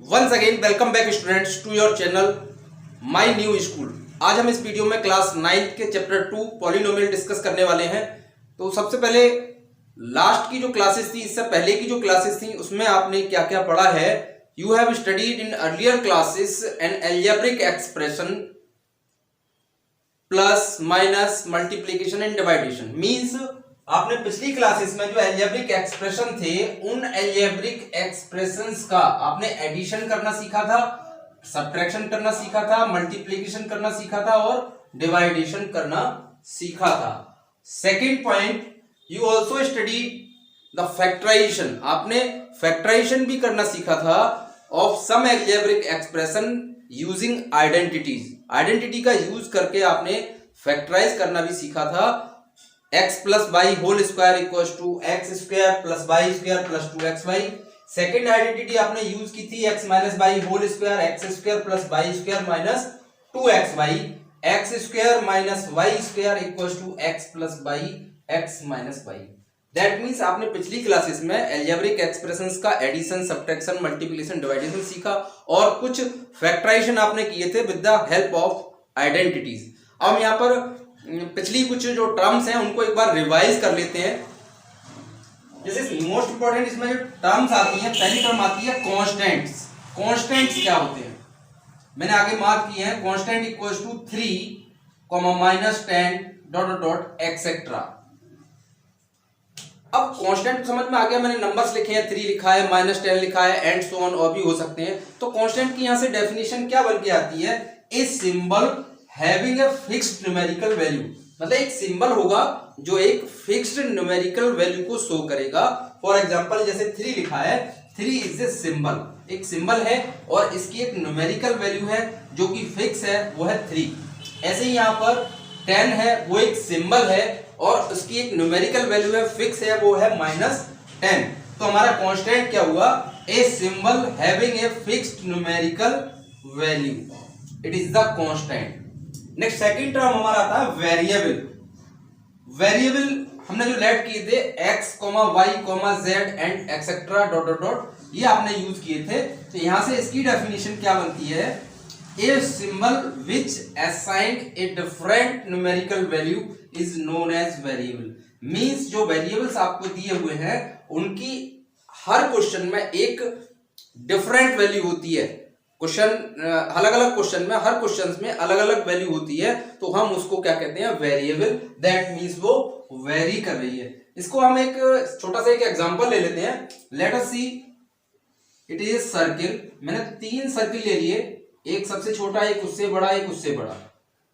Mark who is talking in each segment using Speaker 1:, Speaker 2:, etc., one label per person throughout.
Speaker 1: Once again welcome back students to your channel My New School. आज हम इस video में क्लास 9 के चैप्टर 2 पॉलिनोमियल डिस्कस करने वाले हैं। तो सबसे पहले लास्ट की जो क्लासेस थी, इससे पहले की जो क्लासेस थी, उसमें आपने क्या क्या पढ़ा है। You have studied in earlier classes an algebraic expression plus minus multiplication and division. Means आपने पिछली क्लासेस में जो अलजेब्रिक एक्सप्रेशन थे, उन अलजेब्रिक एक्सप्रेशंस का आपने एडिशन करना सीखा था, सब्ट्रैक्शन करना सीखा था, मल्टीप्लिकेशन करना सीखा था और डिवाइडेशन करना सीखा था। Second point, you also study the factorization. आपने फैक्टराइजेशन भी करना सीखा था of some algebraic expression using identities. Identity का यूज करके आपने फैक्टराइज करना भी सीखा था। x plus Y whole square equal to X square plus Y square plus 2xy। Second identity आपने यूज की थी x minus Y whole square X square plus Y square minus 2xy। X square minus Y square equal to X plus Y X minus Y. That means आपने पिछली classes में algebraic expressions का addition, subtraction, multiplication, division सीखा और कुछ factorization आपने किए थे with the help of identities. अब यहाँ पर पिछली कुछ जो टर्म्स हैं उनको एक बार रिवाइज कर लेते हैं। जैसे मोस्ट इंपॉर्टेंट इसमें जो टर्म्स आती हैं, पहली टर्म आती है कांस्टेंट्स। कांस्टेंट्स क्या होते हैं मैंने आगे मार्क किए हैं। Constant equals to 3, -10 dot dot dot etcetera. अब कांस्टेंट समझ में आ गया, मैंने नंबर्स लिखे हैं, 3 लिखा है, -10 लिखा है एंड सो ऑन, और भी हो सकते हैं। तो कांस्टेंट की यहां से डेफिनेशन क्या बन के आती है? A symbol having a fixed numerical value. मतलब एक सिंबल होगा जो एक फिक्स्ड न्यूमेरिकल वैल्यू को शो करेगा। फॉर एग्जांपल जैसे 3 लिखा है, 3 इज ए सिंबल, एक सिंबल है और इसकी एक न्यूमेरिकल वैल्यू है जो कि फिक्स है, वो है 3। ऐसे ही यहाँ पर 10 है, वो एक सिंबल है और उसकी एक न्यूमेरिकल वैल्यू है, फिक्स है, वो है -10। तो हमारा कांस्टेंट क्या हुआ? A symbol having a fixed numerical value, it is the constant. Next second term हमारा आता है वेरिएबल। वेरिएबल हमने जो लेट किए थे x, y, z and etcetera dot dot dot, ये आपने यूज किए थे। तो यहां से इसकी डेफिनेशन क्या बनती है? A symbol which assigned a different numerical value is known as variable. Means जो वेरिएबल्स आपको दिए हुए हैं उनकी हर क्वेश्चन में एक डिफरेंट वैल्यू होती है। क्वेश्चन अलग अलग क्वेश्चन में, हर क्वेश्चन में अलग अलग वैल्यू होती है, तो हम उसको क्या कहते हैं? वेरिएबल। दैट मींस वो वेरी कर रही है। इसको हम एक छोटा सा एक एग्जांपल ले लेते हैं। Let us see, it is circle. मैंने 3 सर्किल ले लिए, एक सबसे छोटा, एक उससे बड़ा, एक उससे बड़ा।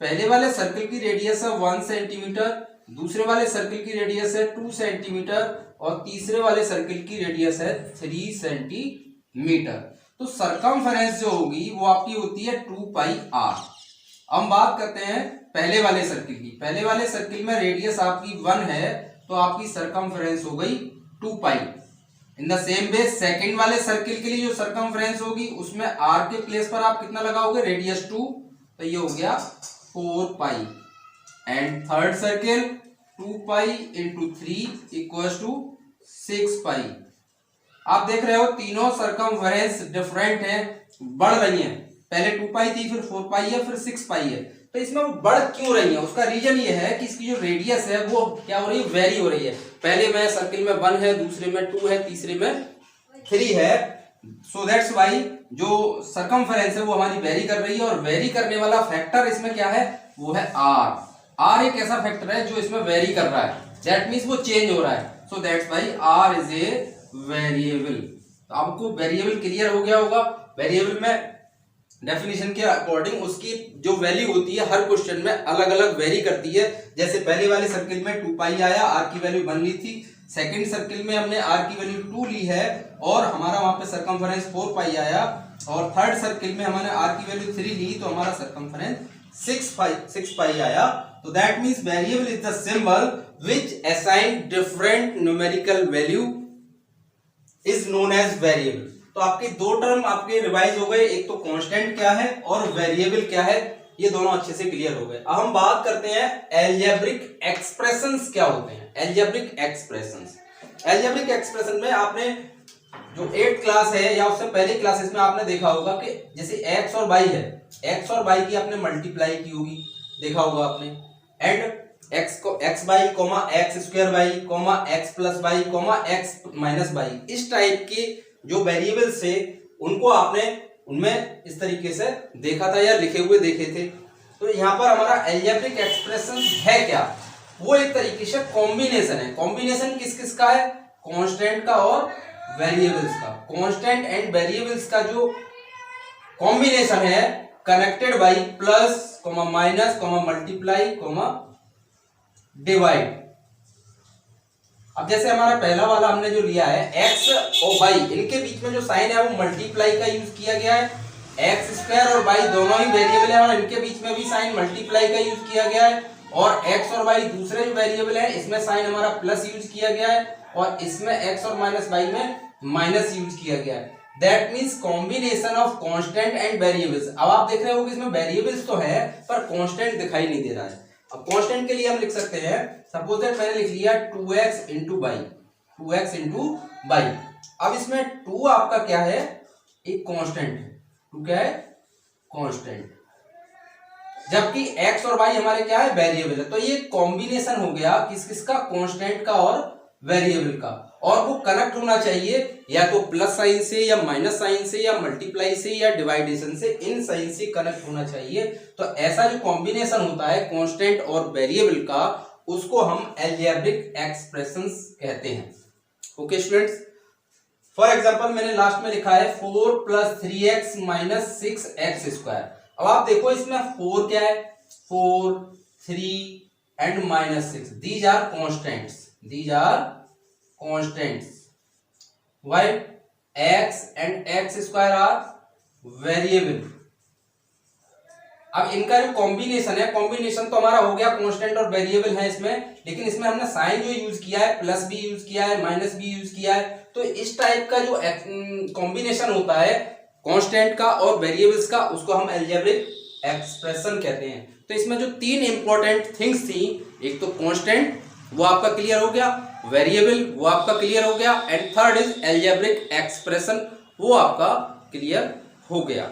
Speaker 1: पहले वाले सर्किल की रेडियस है 1 सेंटीमीटर, दूसरे वाले सर्किल की रेडियस है 2 सेंटीमीटर और तीसरे वाले सर्किल की रेडियस है 3 सेंटीमीटर। तो सरकमफेरेंस जो होगी वो आपकी होती है 2πr। हम बात करते हैं पहले वाले सर्किल की। पहले वाले सर्किल में रेडियस आपकी 1 है, तो आपकी सरकमफेरेंस हो गई 2π। In the same way second वाले सर्किल के लिए जो सरकमफेरेंस होगी उसमें r के प्लेस पर आप कितना लगाओगे? रेडियस 2, तो ये हो गया 4π। And third circle 2π × 3 equals to 6π। आप देख रहे हो तीनों सरकमफेरेंस डिफरेंट है, बढ़ रही है। पहले 2π थी, फिर 4π है, फिर 6π है। तो इसमें वो बढ़ क्यों रही है? उसका रीजन ये है कि इसकी जो रेडियस है वो क्या हो रही है? वेरी हो रही है। पहले में सर्किल में 1 है, दूसरे में 2 है, तीसरे में 3 है। सो दैट्स वाई जो सरकमफेरेंस है वो हमारी वेरी कर रही है। और वेरी करने वाला फैक्टर इसमें क्या है? वो है r। r एक ऐसा फैक्टर है जो इसमें वेरी कर रहा है। दैट मीन्स वो चेंज हो रहा है। So that's why r is a variable. तो आपको वेरिएबल क्लियर हो गया होगा। वेरिएबल में डेफिनेशन के अकॉर्डिंग उसकी जो वैल्यू होती है हर क्वेश्चन में अलग अलग वेरी करती है। जैसे पहले वाले सर्किल में 2π आया, r की वैल्यू 1 ली थी। सेकंड सर्किल में हमने r की वैल्यू 2 ली है और हमारा वहां पे सरकमफेरेंस 4π आया। और थर्ड सर्किल में हमने r की वैल्यू 3 ली, तो हमारा सरकमफेरेंस 6π आया। तो that means variable is the symbol which assign different numerical value is known as variable. तो आपके दो टर्म आपके रिवाइज हो गए, एक तो कांस्टेंट क्या है और वेरिएबल क्या है, ये दोनों अच्छे से क्लियर हो गए। अब हम बात करते हैं अलजेब्रिक एक्सप्रेशंस क्या होते हैं। अलजेब्रिक एक्सप्रेशंस में आपने जो 8th क्लास है या उससे पहले क्लासेस में आपने देखा होगा कि जैसे एक्स और वाई है, एक्स और वाई की आपने मल्टीप्लाई की होगी, देखा होगा आपने, एंड एक्स को X Y comma X square Y comma X plus Y comma X minus Y, इस टाइप के जो वेरिएबल्स थे उनको आपने उनमें इस तरीके से देखा था या लिखे हुए देखे थे। तो यहाँ पर हमारा अलजेब्रिक एक्सप्रेशन है क्या, वो एक तरीके से कॉम्बिनेशन है। कॉम्बिनेशन किस किस का है, कांस्टेंट का और वेरिएबल्स का। कांस्टेंट एंड वेरिएबल्स का जो कॉम्बिनेशन है connected by plus comma minus comma multiply comma divide. अब जैसे हमारा पहला वाला हमने जो लिया है एक्स और वाई, इनके बीच में जो साइन है वो मल्टीप्लाई का यूज किया गया है। एक्स स्क्वायर और वाई दोनों ही वेरिएबल है और इनके बीच में भी साइन मल्टीप्लाई का यूज किया गया है। और एक्स और वाई दूसरे जो वेरिएबल है इसमें साइन हमारा प्लस यूज किया गया है और इसमें एक्स और माइनस वाई में माइनस यूज किया गया है। That means combination of constant and variables. अब आप देख रहे हो कि इसमें वेरिएबल्स तो है पर कांस्टेंट दिखाई नहीं दे रहा है। अब कांस्टेंट के लिए हम लिख सकते हैं, सपोज दैट मैंने लिख लिया 2x into Y, 2x into Y. अब इसमें 2 आपका क्या है, एक कांस्टेंट है, 2 क्या है, कांस्टेंट, जबकि x और y हमारे क्या है, वेरिएबल है। तो ये कॉम्बिनेशन हो गया किस किस का, कांस्टेंट का और वेरिएबल का, और वो कनेक्ट होना चाहिए या तो प्लस साइन से या माइनस साइन से या मल्टीप्लाई से या डिवाइडेशन से, इन साइन से कनेक्ट होना चाहिए। तो ऐसा जो कॉम्बिनेशन होता है कांस्टेंट और वेरिएबल का, उसको हम अलजेब्रिक एक्सप्रेशंस कहते हैं। ओके स्टूडेंट्स, फॉर एग्जांपल मैंने लास्ट में लिखा है 4 + 3x - 6x²। अब आप देखो इसमें 4 क्या है, 4, 3 and -6, these are constants, these are constants, while x and x² are variable. अब इनका जो कॉम्बिनेशन है, कॉम्बिनेशन तो हमारा हो गया, कांस्टेंट और वेरिएबल है इसमें, लेकिन इसमें हमने साइन जो यूज किया है, प्लस भी यूज किया है, माइनस भी यूज किया है। तो इस टाइप का जो कॉम्बिनेशन होता है कांस्टेंट का और वेरिएबल्स का, उसको हम अलजेब्रिक एक्सप्रेशन कहते हैं। तो इसमें जो 3 इंपॉर्टेंट थिंग्स थी, एक तो कांस्टेंट, वो आपका क्लियर हो गया, वेरिएबल वो आपका क्लियर हो गया, and third is algebraic expression, वो आपका क्लियर हो गया।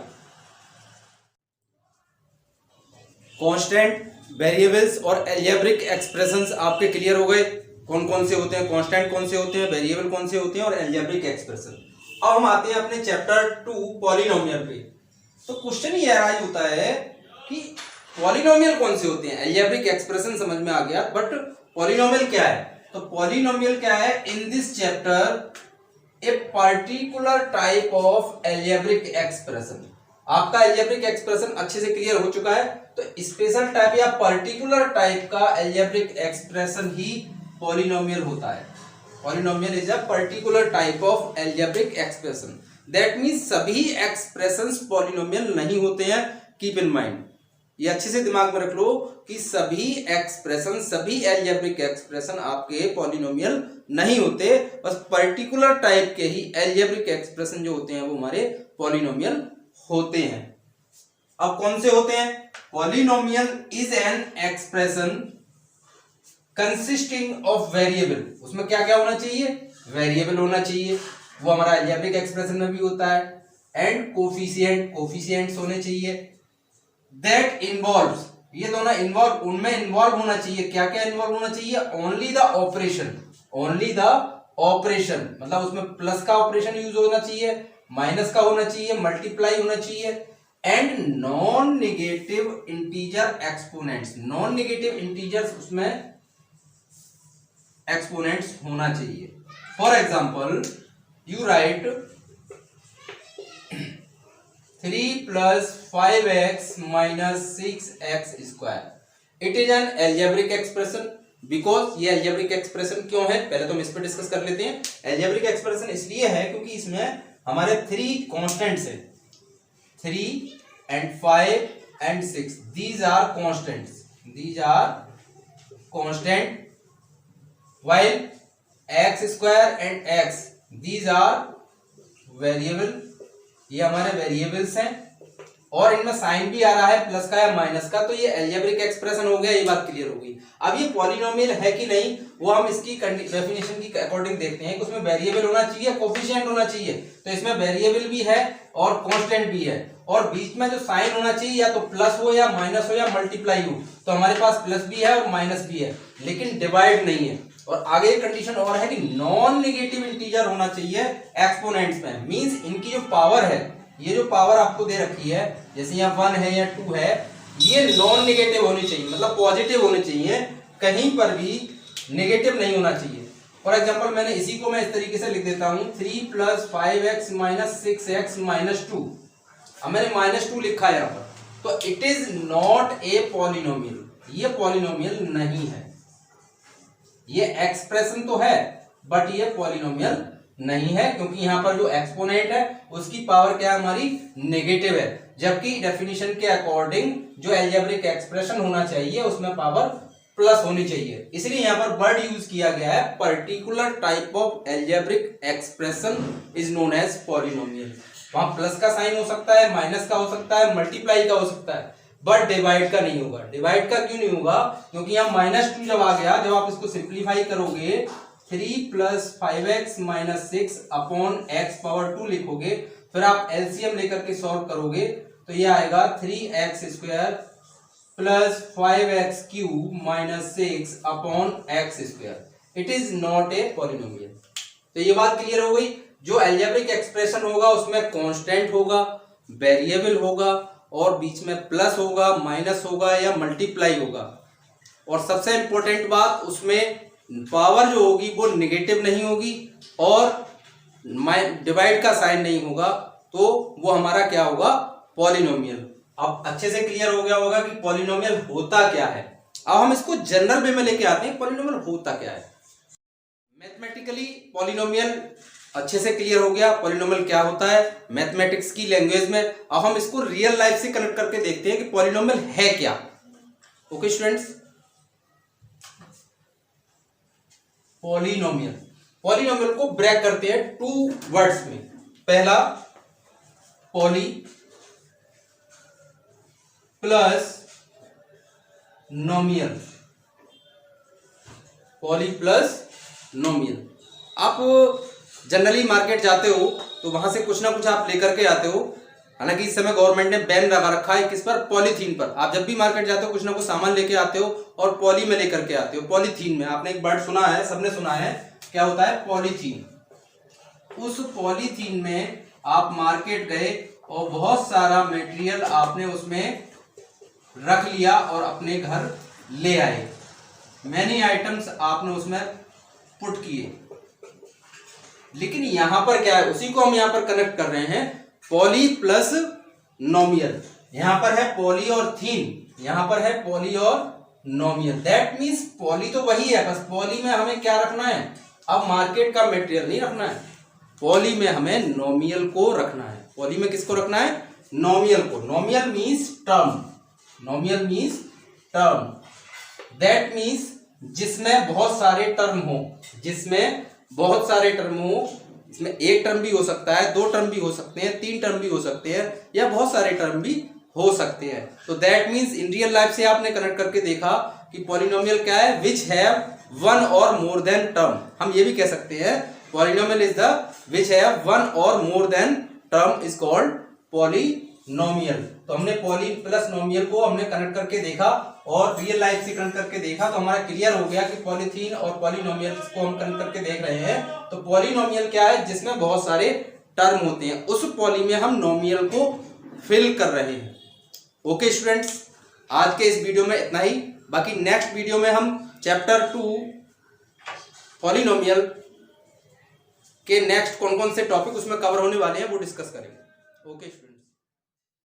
Speaker 1: कांस्टेंट, वेरिएबल्स और अलजेब्रिक एक्सप्रेशंस आपके क्लियर हो गए। कौन कौन से होते हैं, कांस्टेंट कौन से होते हैं, वेरिएबल कौन से होते हैं और अलजेब्रिक एक्सप्रेशन। अब हम आते हैं अपने चैप्टर 2 पॉलिनोमियल पे। तो क्वेश्चन ये राइज होता है कि पॉलिनोमियल कौन से होते हैं। अलजेब्रिक एक्सप्रेशन समझ में आ गया, बट पॉलिनोमियल क्या है। तो पॉलिनोमियल क्या है, in this chapter a particular type of algebraic expression. आपका अलजेब्रिक एक्सप्रेशन अच्छे से क्लियर हो चुका है, तो स्पेशल टाइप या पर्टिकुलर टाइप का अलजेब्रिक एक्सप्रेशन ही पॉलिनोमियल होता है। Polynomial is a particular type of algebraic expression. That means सभी एक्सप्रेशंस पॉलिनोमियल नहीं होते हैं, कीप इन माइंड, ये अच्छे से दिमाग में रख लो कि सभी एक्सप्रेशन, सभी अलजेब्रिक एक्सप्रेशन आपके पॉलिनोमियल नहीं होते, बस पर्टिकुलर टाइप के ही अलजेब्रिक एक्सप्रेशन जो होते हैं वो हमारे पॉलिनोमियल होते हैं। अब कौन से होते हैं, polynomial is an expression consisting of variable. उसमें क्या क्या होना चाहिए, वेरिएबल होना चाहिए, वो हमारा अलजेब्रिक एक्सप्रेशन में भी होता है, एंड कोफिशिएंट, कोफिशिएंट्स होने चाहिए। दैट इन्वॉल्व्स, ये दोनों इन्वॉल्व, उनमें इन्वॉल्व होना चाहिए, क्या क्या इन्वॉल्व होना चाहिए, only the operation, only the operation, मतलब उसमें प्लस का ऑपरेशन यूज होना चाहिए, माइनस का होना चाहिए, मल्टीप्लाई होना चाहिए, and non negative integer exponents, non negative integers उसमें एक्सपोनेंट्स होना चाहिए। For example you right 3 + 5x - 6x²। It is an algebraic expression. Because ये अलजेब्रिक एक्सप्रेशन क्यों है, पहले तो हम इस पर डिस्कस कर लेते हैं। अलजेब्रिक एक्सप्रेशन इसलिए है क्योंकि इसमें हमारे 3 कांस्टेंट्स हैं, 3 and 5 and 6, these are constants, these are constant, while x² and x, these are variable, ये हमारे वेरिएबल्स हैं, और इनमें साइन भी आ रहा है प्लस का या माइनस का, तो ये अलजेब्रिक एक्सप्रेशन हो गया, ये बात क्लियर हो गई। अब ये पॉलिनोमियल है कि नहीं वो हम इसकी डेफिनेशन की अकॉर्डिंग देखते हैं कि उसमें वेरिएबल होना चाहिए, कोफिशिएंट होना चाहिए, तो इसमें वेरिएबल भी है और कांस्टेंट भी है, और बीच में जो साइन होना चाहिए या तो प्लस हो या माइनस हो या मल्टीप्लाई हो, तो हमारे पास प्लस भी है और माइनस भी है, लेकिन डिवाइड नहीं है। और आगे एक कंडीशन और है कि नॉन नेगेटिव इंटीजर होना चाहिए एक्सपोनेंट्स में, मींस इनकी जो पावर है, ये जो पावर आपको दे रखी है जैसे यहाँ 1 है या 2 है, ये नॉन नेगेटिव होनी चाहिए, मतलब पॉजिटिव होनी चाहिए, कहीं पर भी नेगेटिव नहीं होना चाहिए। फॉर एग्जांपल मैंने इसी को मैं इस तरीके से लिख देता हूं 3 + 5x - 6x - 2। अब मैंने -2 लिखा है यहाँ पर, तो it is not a polynomial, ये पॉलिनोमियल नहीं है। ये एक्सप्रेशन तो है बट ये पॉलिनोमियल नहीं है, क्योंकि यहां पर जो एक्सपोनेंट है उसकी पावर क्या है हमारी नेगेटिव है, जबकि डेफिनेशन के अकॉर्डिंग जो अलजेब्रिक एक्सप्रेशन होना चाहिए उसमें पावर प्लस होनी चाहिए। इसलिए यहां पर वर्ड यूज किया गया है particular type of algebraic expression is known as polynomial. वहां प्लस का साइन हो सकता है, माइनस का हो सकता है, मल्टीप्लाई का हो सकता है, बट डिवाइड का नहीं होगा। डिवाइड का क्यों नहीं होगा? क्योंकि यहाँ -2 जब आ गया, जब आप इसको सिंप्लीफाई करोगे 3 + 5x - 6 अपॉन x⁻2 लिखोगे, फिर आप एलसीएम लेकर के सॉल्व करोगे तो ये आएगा 3x² + 5x³ - 6 upon x²। It is not a polynomial. तो ये बात क्लियर हो गई। जो अलजेब्रिक एक्सप्रेशन होगा उसमें कांस्टेंट होगा, वेरिएबल होगा और बीच में प्लस होगा, माइनस होगा या मल्टीप्लाई होगा, और सबसे इंपॉर्टेंट बात उसमें पावर जो होगी वो नेगेटिव नहीं होगी और डिवाइड का साइन नहीं होगा, तो वो हमारा क्या होगा? पॉलिनोमियल। अब अच्छे से क्लियर हो गया होगा कि पॉलिनोमियल होता क्या है। अब हम इसको जनरल वे में लेके आते हैं, पॉलिनोमियल होता क्या है। मैथमेटिकली पॉलिनोमियल अच्छे से क्लियर हो गया, पॉलिनोमियल क्या होता है मैथमेटिक्स की लैंग्वेज में। अब हम इसको रियल लाइफ से कनेक्ट करके देखते हैं कि पॉलिनोमियल है क्या। ओके स्टूडेंट्स, पॉलिनोमियल को ब्रेक करते हैं 2 वर्ड्स में। पहला पॉली प्लस नोमियल, पॉली प्लस नोमियल। आप जनरली मार्केट जाते हो तो वहां से कुछ ना कुछ आप लेकर के आते हो, हालांकि इस समय गवर्नमेंट ने बैन लगा रखा है किस पर? पॉलीथीन पर। आप जब भी मार्केट जाते हो कुछ ना कुछ सामान लेके आते हो और पॉली में लेकर के आते हो, पॉलीथीन में। आपने एक वर्ड सुना है, सबने सुना है, क्या होता है? पॉलीथीन। उस पॉलीथीन में आप मार्केट गए और बहुत सारा मटेरियल आपने उसमें रख लिया और अपने घर ले आए। मैनी आइटम्स आपने उसमें पुट किए, लेकिन यहां पर क्या है? उसी को हम यहां पर कनेक्ट कर रहे हैं, पॉली प्लस नोमियल। यहां पर है पॉली और थीन, यहां पर है पॉली और नोमियल। दैट मींस पॉली तो वही है, बस पॉली में हमें क्या रखना है? अब मार्केट का मटेरियल नहीं रखना है, पॉली में हमें नोमियल को रखना है। पॉली में किसको रखना है? नोमियल को। Nomial means term, nomial means term. That means जिसमें बहुत सारे टर्म हो, जिसमें बहुत सारे टर्म हो। इसमें एक टर्म भी हो सकता है, 2 टर्म भी हो सकते हैं, 3 टर्म भी हो सकते हैं, या बहुत सारे टर्म भी हो सकते हैं। तो that means in real life से आपने कनेक्ट करके देखा कि पॉलिनोमियल क्या है? विच हैव 1 और मोर देन टर्म। हम ये भी कह सकते हैं polynomial is the which have 1 और more than term is called polynomial. तो हमने पॉली प्लस नोमियल को हमने कनेक्ट करके देखा और रियल लाइफ से कनेक्ट करके देखा, तो हमारा क्लियर हो गया कि पॉलीथीन और पॉलिनोमियल को हम कनेक्ट करके देख रहे हैं। तो पॉलिनोमियल क्या है? जिसमें बहुत सारे टर्म होते हैं, उस पॉली में हम नोमियल को फिल कर रहे हैं। ओके स्टूडेंट्स, आज के इस वीडियो में इतना ही। बाकी नेक्स्ट वीडियो में हम चैप्टर 2 पॉलिनोमियल के नेक्स्ट कौन कौन से टॉपिक उसमें कवर होने वाले हैं वो डिस्कस करेंगे। Okay student.